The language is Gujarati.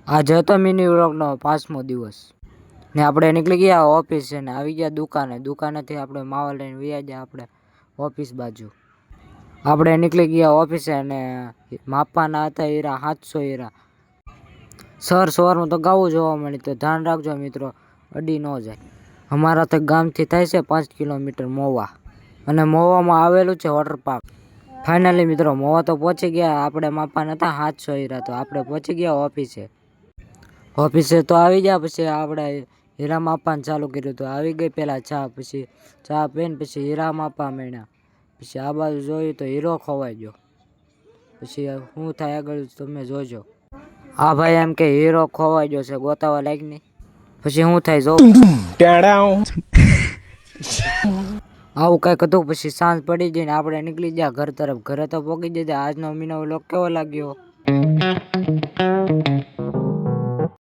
આજે હતો મિની વ્લોગનો 5મો દિવસ ને આપણે નીકળી ગયા ઓફિસે ને આવી ગયા દુકાનેથી આપણે માવા લઈને વયા ગયા આપણે ઓફિસ બાજુ. આપણે નીકળી ગયા ઓફિસે અને માપવાના હતા હીરા 700 હીરા. સવારમાં તો ગાવું જોવા મળી, તો ધ્યાન રાખજો મિત્રો, અડી ન જાય. અમારા તો ગામથી થાય છે 5 કિલોમીટર મોવા, અને મોવામાં આવેલું છે વોટર પાર્ક. ફાઇનલી મિત્રો મોવા તો પહોંચી ગયા. આપણે માપવાના હતા 700 હીરા, તો આપણે પહોંચી ગયા ઓફિસે તો આવી ગયા. પછી આપણે હીરા માપવાનું ચાલુ કર્યું. તો આવી ગઈ પહેલાં ચા, પછી ચા પીને પછી હીરા માપવા માંડ્યા. પછી આ બાજુ જોયું તો હીરો ખોવાઈ ગયો. પછી શું થાય આગળ તમે જોજો. આ ભાઈ એમ કે હીરો ખોવાઈ ગયો છે, ગોતાવા લાગ નહીં. પછી શું થાય જો આવું કંઈક હતું. પછી સાંજ પડી જઈને આપણે નીકળી ગયા ઘર તરફ. ઘરે તો પહોંચી જતા. આજનો મીનો વ્લોગ કેવો લાગ્યો?